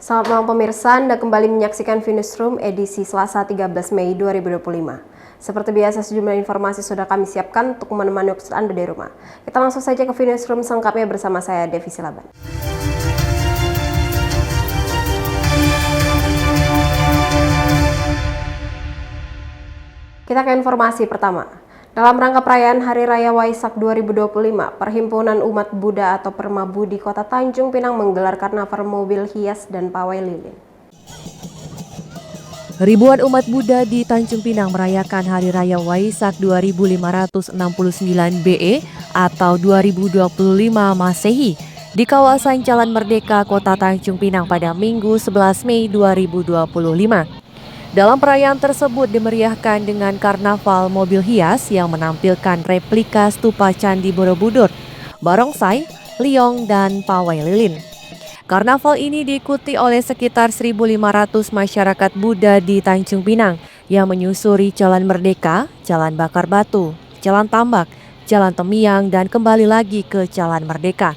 Selamat malam pemirsa, Anda kembali menyaksikan Finishroom edisi Selasa 13 Mei 2025. Seperti biasa, sejumlah informasi sudah kami siapkan untuk menemani waktu Anda di rumah. Kita langsung saja ke Finishroom selengkapnya bersama saya, Devi Silaban. Kita ke informasi pertama. Dalam rangka perayaan Hari Raya Waisak 2025, Perhimpunan Umat Buddha atau Permabu di Kota Tanjung Pinang menggelar karnaval mobil hias dan pawai lilin. Ribuan umat Buddha di Tanjung Pinang merayakan Hari Raya Waisak 2569 BE atau 2025 Masehi di kawasan Jalan Merdeka, Kota Tanjung Pinang pada Minggu 11 Mei 2025. Dalam perayaan tersebut dimeriahkan dengan karnaval mobil hias yang menampilkan replika stupa Candi Borobudur, barongsai, liong, dan pawai lilin. Karnaval ini diikuti oleh sekitar 1.500 masyarakat Buddha di Tanjung Pinang yang menyusuri Jalan Merdeka, Jalan Bakar Batu, Jalan Tambak, Jalan Temiang, dan kembali lagi ke Jalan Merdeka.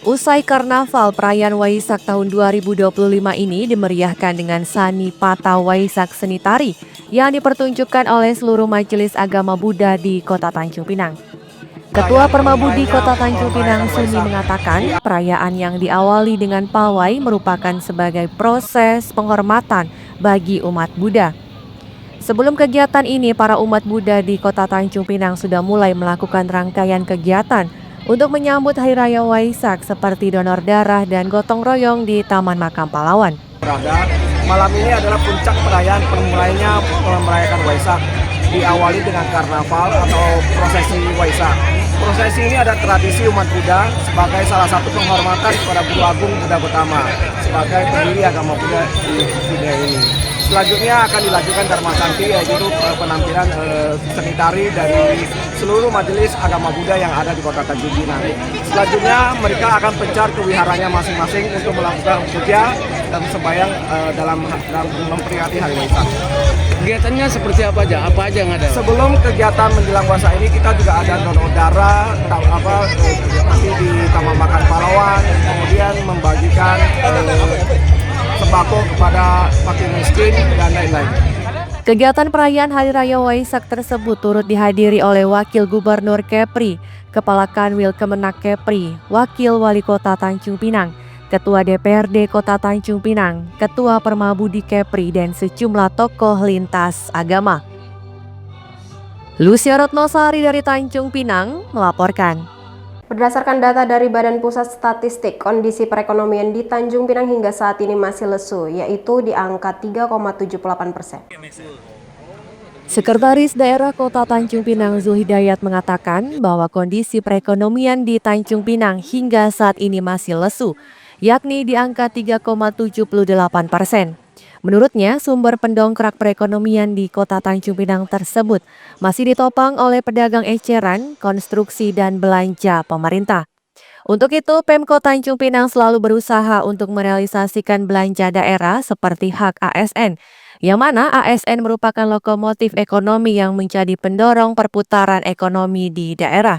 Usai karnaval, perayaan Waisak tahun 2025 ini dimeriahkan dengan Sani Pata Waisak Seni Tari yang dipertunjukkan oleh seluruh majelis agama Buddha di Kota Tanjung Pinang. Ketua Permabudi Kota Tanjung Pinang Suni mengatakan perayaan yang diawali dengan pawai merupakan sebagai proses penghormatan bagi umat Buddha. Sebelum kegiatan ini, para umat Buddha di Kota Tanjung Pinang sudah mulai melakukan rangkaian kegiatan untuk menyambut Hari Raya Waisak seperti donor darah dan gotong royong di Taman Makam Pahlawan. Malam ini adalah puncak perayaan merayakan Waisak, diawali dengan karnaval atau prosesi Waisak. Prosesi ini ada tradisi umat Buddha sebagai salah satu penghormatan kepada Guru Agung Buddha Gautama sebagai pendiri agama Buddha di dunia ini. Selanjutnya akan dilanjutkan Dharma Santi, yaitu penampilan seni tari dari seluruh majelis agama Buddha yang ada di Kota Tanjung Pinang. Selanjutnya mereka akan pencar ke wiharanya masing-masing untuk melakukan puja dan sembahyang dalam memperingati Hari Waisak. Kegiatannya seperti apa aja? Apa aja yang ada? Sebelum kegiatan menjelang puasa ini kita juga ada donor darah, nanti di Taman Makam Pahlawan, kemudian membagikan sembako kepada fakir miskin dan lain-lain. Kegiatan perayaan Hari Raya Waisak tersebut turut dihadiri oleh Wakil Gubernur Kepri, Kepala Kanwil Kemenak Kepri, Wakil Wali Kota Tanjung Pinang, Ketua DPRD Kota Tanjung Pinang, Ketua Permabudi Kepri, dan sejumlah tokoh lintas agama. Lucia Ratnosari dari Tanjung Pinang melaporkan. Berdasarkan data dari Badan Pusat Statistik, kondisi perekonomian di Tanjung Pinang hingga saat ini masih lesu, yaitu di angka 3,78%. Sekretaris Daerah Kota Tanjung Pinang Zulhidayat mengatakan bahwa kondisi perekonomian di Tanjung Pinang hingga saat ini masih lesu, yakni di angka 3,78%. Menurutnya, sumber pendongkrak perekonomian di Kota Tanjung Pinang tersebut masih ditopang oleh pedagang eceran, konstruksi, dan belanja pemerintah. Untuk itu, Pemkot Tanjung Pinang selalu berusaha untuk merealisasikan belanja daerah seperti hak ASN, yang mana ASN merupakan lokomotif ekonomi yang menjadi pendorong perputaran ekonomi di daerah.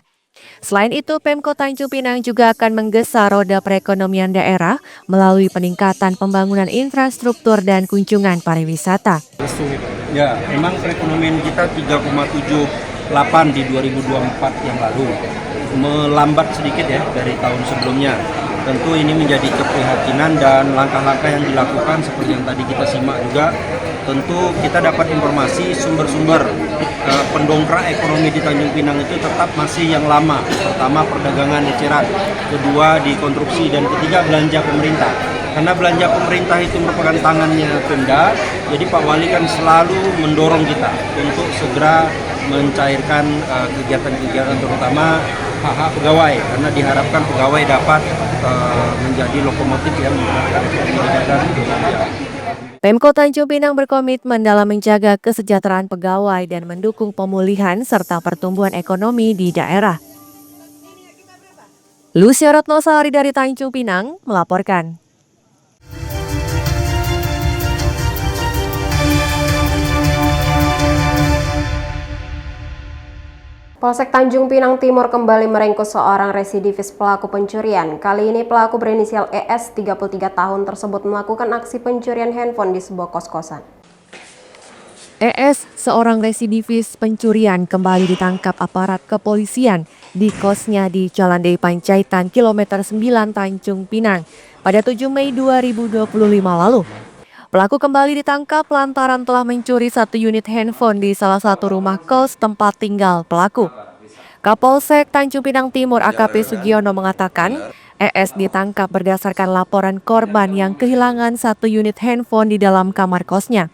Selain itu, Pemkot Tanjung Pinang juga akan menggesa roda perekonomian daerah melalui peningkatan pembangunan infrastruktur dan kunjungan pariwisata. Ya, memang perekonomian kita 3,78 di 2024 yang lalu. Melambat sedikit ya dari tahun sebelumnya. Tentu ini menjadi keprihatinan dan langkah-langkah yang dilakukan seperti yang tadi kita simak juga. Tentu kita dapat informasi sumber-sumber pendongkrak ekonomi di Tanjung Pinang itu tetap masih yang lama. Pertama, perdagangan eceran, kedua di konstruksi, dan ketiga belanja pemerintah. Karena belanja pemerintah itu merupakan tangannya Pemda, jadi Pak Wali kan selalu mendorong kita untuk segera mencairkan kegiatan-kegiatan terutama hak-hak pegawai, karena diharapkan pegawai dapat menjadi lokomotif yang menggerakkan ekonomi daerah. Pemkot Tanjung Pinang berkomitmen dalam menjaga kesejahteraan pegawai dan mendukung pemulihan serta pertumbuhan ekonomi di daerah. Lucia Ratnosari dari Tanjung Pinang melaporkan. Polsek Tanjung Pinang Timur kembali meringkus seorang residivis pelaku pencurian. Kali ini pelaku berinisial ES 33 tahun tersebut melakukan aksi pencurian handphone di sebuah kos-kosan. ES, seorang residivis pencurian, kembali ditangkap aparat kepolisian di kosnya di Jalan Dei Pancaitan, kilometer 9 Tanjung Pinang pada 7 Mei 2025 lalu. Pelaku kembali ditangkap lantaran telah mencuri satu unit handphone di salah satu rumah kos tempat tinggal pelaku. Kapolsek Tanjung Pinang Timur AKP Sugiono mengatakan, ES ditangkap berdasarkan laporan korban yang kehilangan satu unit handphone di dalam kamar kosnya.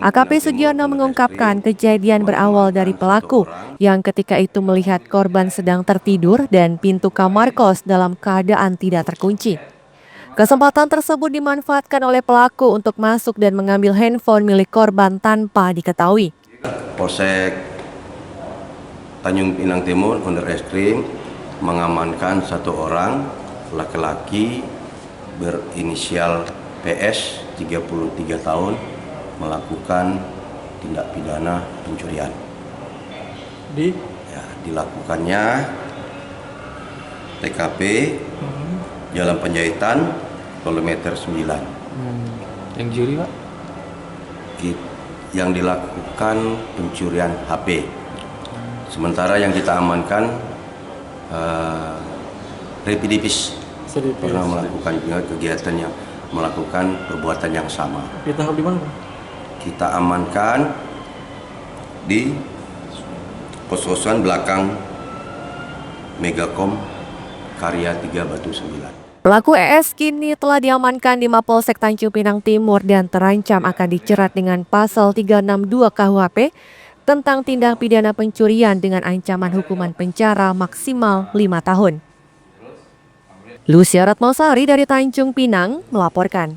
AKP Sugiono mengungkapkan kejadian berawal dari pelaku yang ketika itu melihat korban sedang tertidur dan pintu kamar kos dalam keadaan tidak terkunci. Kesempatan tersebut dimanfaatkan oleh pelaku untuk masuk dan mengambil handphone milik korban tanpa diketahui. Polsek Tanjung Pinang Timur under reskrim mengamankan satu orang laki-laki berinisial PS 33 tahun melakukan tindak pidana pencurian. Dilakukannya TKP Jalan Penjahitan kilometer 9. Yang curi, Pak? Yang dilakukan pencurian HP. Sementara yang kita amankan residivis pernah melakukan kegiatan yang melakukan perbuatan yang sama. Ditangkap di mana, Pak? Kita amankan di kos-kosan belakang Megakom Karya 3 Batu 9. Pelaku ES kini telah diamankan di Mapolsek Tanjung Pinang Timur dan terancam akan dijerat dengan pasal 362 KUHP tentang tindak pidana pencurian dengan ancaman hukuman penjara maksimal 5 tahun. Lucia Ratmausari dari Tanjung Pinang melaporkan.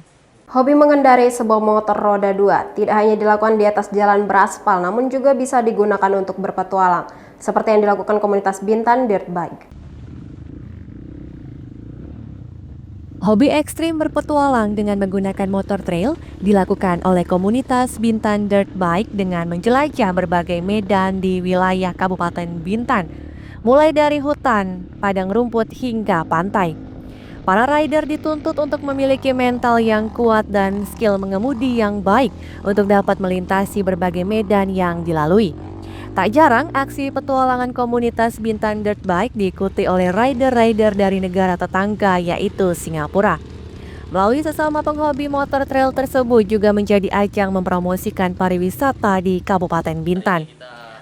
Hobi mengendarai sebuah motor roda 2 tidak hanya dilakukan di atas jalan beraspal, namun juga bisa digunakan untuk berpetualang, seperti yang dilakukan komunitas Bintan Dirt Bike. Hobi ekstrim berpetualang dengan menggunakan motor trail dilakukan oleh komunitas Bintan Dirt Bike dengan menjelajah berbagai medan di wilayah Kabupaten Bintan, mulai dari hutan, padang rumput hingga pantai. Para rider dituntut untuk memiliki mental yang kuat dan skill mengemudi yang baik untuk dapat melintasi berbagai medan yang dilalui. Tak jarang, aksi petualangan komunitas Bintan Dirt Bike diikuti oleh rider-rider dari negara tetangga yaitu Singapura. Melalui sesama penghobi motor trail tersebut juga menjadi ajang mempromosikan pariwisata di Kabupaten Bintan.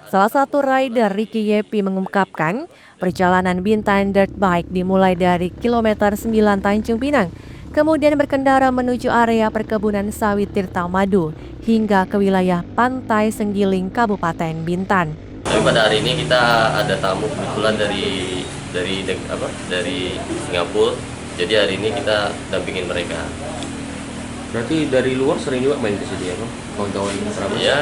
Salah satu rider, Ricky Yepi, mengungkapkan perjalanan Bintan Dirt Bike dimulai dari kilometer 9 Tanjung Pinang, kemudian berkendara menuju area perkebunan sawit Tirta Madu hingga ke wilayah Pantai Senggiling, Kabupaten Bintan. Tapi pada hari ini kita ada tamu kebetulan dari Singapura. Jadi hari ini kita dampingin mereka. Berarti dari luar sering juga main ke sini ya, Bang? Kawan-kawan kerabat? Ya,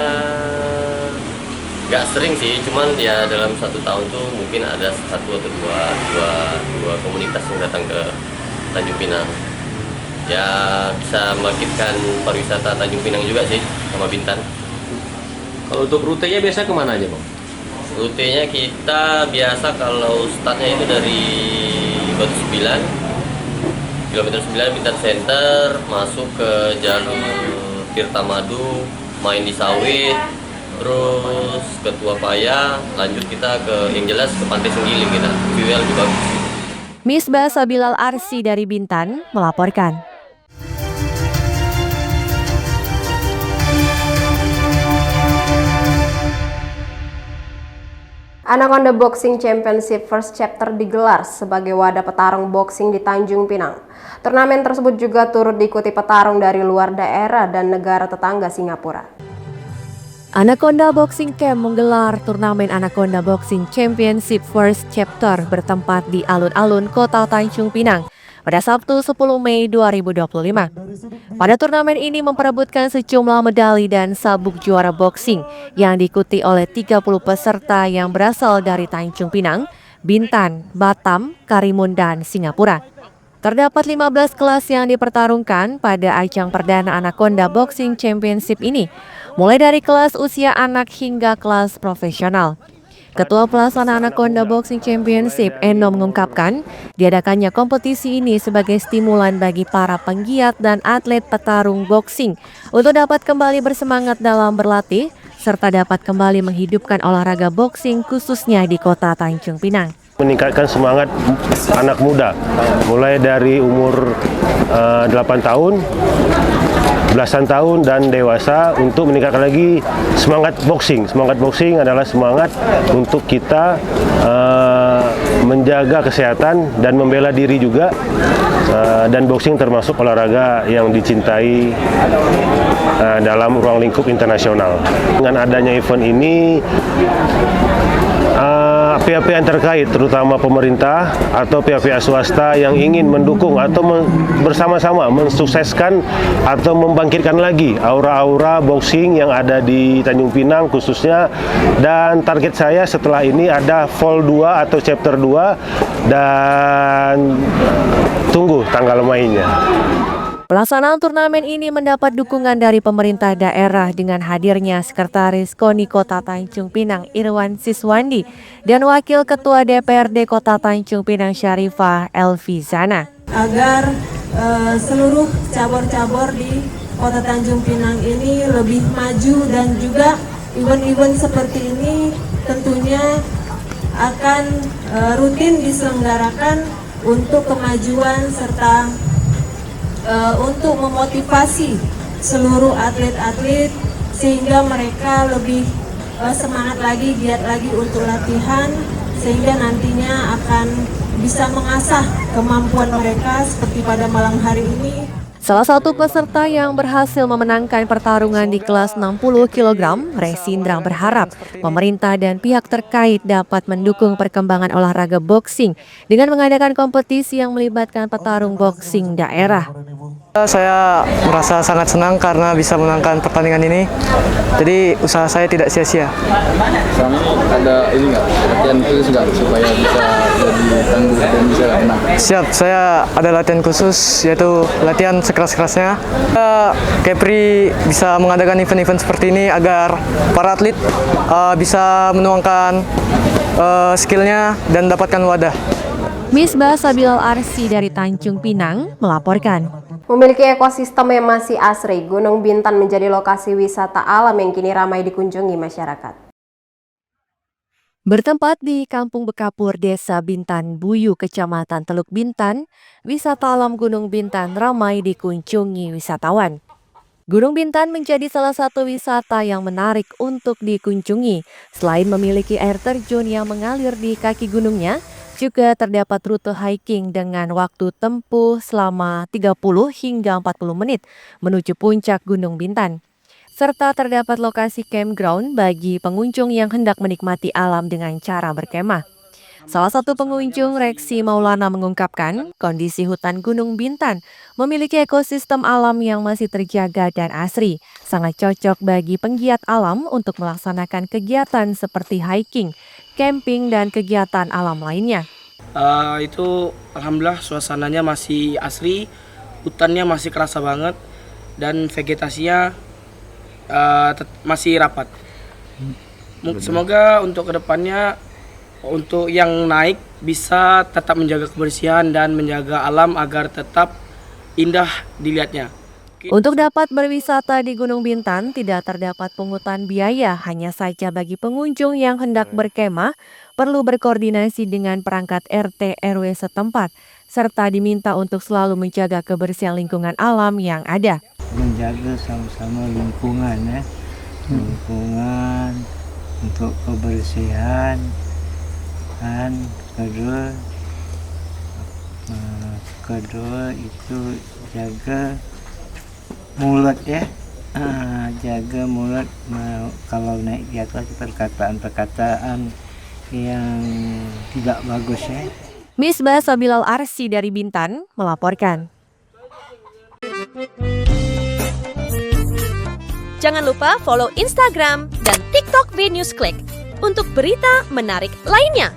nggak sering sih, cuman ya dalam satu tahun tuh mungkin ada satu atau dua komunitas yang datang ke Tanjung Pinang. Ya bisa membangkitkan pariwisata Tanjung Pinang juga sih sama Bintan. Kalau untuk rutenya biasa kemana aja, Bang? Rutenya kita biasa kalau startnya itu dari Batu 9, kilometer 9 Bintan Center, masuk ke jalur Tirta Madu, main di sawit, terus ke Tua Paya, lanjut kita ke yang jelas ke Pantai Senggiling kita, view-nya lebih bagus. Misbah Sabilal Arsi dari Bintan melaporkan. Anaconda Boxing Championship First Chapter digelar sebagai wadah petarung boxing di Tanjung Pinang. Turnamen tersebut juga turut diikuti petarung dari luar daerah dan negara tetangga Singapura. Anaconda Boxing Camp menggelar turnamen Anaconda Boxing Championship First Chapter bertempat di alun-alun Kota Tanjung Pinang pada Sabtu 10 Mei 2025. Pada turnamen ini memperebutkan sejumlah medali dan sabuk juara boxing yang diikuti oleh 30 peserta yang berasal dari Tanjung Pinang, Bintan, Batam, Karimun, dan Singapura. Terdapat 15 kelas yang dipertarungkan pada ajang perdana Anaconda Boxing Championship ini, mulai dari kelas usia anak hingga kelas profesional. Ketua Pelaksana Anaconda Boxing Championship, Eno, mengungkapkan diadakannya kompetisi ini sebagai stimulan bagi para penggiat dan atlet petarung boxing untuk dapat kembali bersemangat dalam berlatih serta dapat kembali menghidupkan olahraga boxing khususnya di kota Tanjung Pinang. Meningkatkan semangat anak muda mulai dari umur 8 tahun, belasan tahun dan dewasa untuk meningkatkan lagi semangat boxing. Semangat boxing adalah semangat untuk kita menjaga kesehatan dan membela diri juga, dan boxing termasuk olahraga yang dicintai dalam ruang lingkup internasional. Dengan adanya event ini, pihak-pihak yang terkait, terutama pemerintah atau pihak-pihak swasta yang ingin mendukung atau bersama-sama mensukseskan atau membangkitkan lagi aura-aura boxing yang ada di Tanjung Pinang khususnya. Dan target saya setelah ini ada Vol 2 atau Chapter 2 dan tunggu tanggal mainnya. Pelaksanaan turnamen ini mendapat dukungan dari pemerintah daerah dengan hadirnya Sekretaris KONI Kota Tanjung Pinang Irwan Siswandi dan Wakil Ketua DPRD Kota Tanjung Pinang Syarifah Elvizana. Agar seluruh cabur-cabur di Kota Tanjung Pinang ini lebih maju dan juga event-event seperti ini tentunya akan rutin diselenggarakan untuk kemajuan serta untuk memotivasi seluruh atlet-atlet sehingga mereka lebih semangat lagi, giat lagi untuk latihan sehingga nantinya akan bisa mengasah kemampuan mereka seperti pada malam hari ini. Salah satu peserta yang berhasil memenangkan pertarungan di kelas 60 kg, Resindra, berharap pemerintah dan pihak terkait dapat mendukung perkembangan olahraga boxing dengan mengadakan kompetisi yang melibatkan petarung boxing daerah. Saya merasa sangat senang karena bisa menangkan pertandingan ini. Jadi usaha saya tidak sia-sia. Selama ini ada ini nggak latihan khusus nggak supaya bisa jadi tangguh dan bisa menang? Siap, saya ada latihan khusus yaitu latihan sekeras-kerasnya. Kepri bisa mengadakan event-event seperti ini agar para atlet bisa menuangkan skillnya dan dapatkan wadah. Misbah Sabilal Arsi dari Tanjung Pinang melaporkan. Memiliki ekosistem yang masih asri, Gunung Bintan menjadi lokasi wisata alam yang kini ramai dikunjungi masyarakat. Bertempat di Kampung Bekapur, Desa Bintan Buyu, Kecamatan Teluk Bintan, wisata alam Gunung Bintan ramai dikunjungi wisatawan. Gunung Bintan menjadi salah satu wisata yang menarik untuk dikunjungi. Selain memiliki air terjun yang mengalir di kaki gunungnya, juga terdapat rute hiking dengan waktu tempuh selama 30 hingga 40 menit menuju puncak Gunung Bintan. Serta terdapat lokasi campground bagi pengunjung yang hendak menikmati alam dengan cara berkemah. Salah satu pengunjung, Reksi Maulana, mengungkapkan kondisi hutan Gunung Bintan memiliki ekosistem alam yang masih terjaga dan asri, sangat cocok bagi penggiat alam untuk melaksanakan kegiatan seperti hiking, camping, dan kegiatan alam lainnya. Itu alhamdulillah suasananya masih asri, hutannya masih kerasa banget, dan vegetasinya masih rapat. Semoga untuk kedepannya, untuk yang naik bisa tetap menjaga kebersihan dan menjaga alam agar tetap indah dilihatnya. Untuk dapat berwisata di Gunung Bintan tidak terdapat pungutan biaya, hanya saja bagi pengunjung yang hendak berkemah perlu berkoordinasi dengan perangkat RT RW setempat, serta diminta untuk selalu menjaga kebersihan lingkungan alam yang ada. Menjaga sama-sama lingkungan lingkungan untuk kebersihan, dan kedua itu jaga mulut jaga mulut kalau naik di atas perkataan-perkataan yang tidak bagus Misbah Sabilal Arsi dari Bintan melaporkan. Jangan lupa follow Instagram dan TikTok VNewsClick untuk berita menarik lainnya.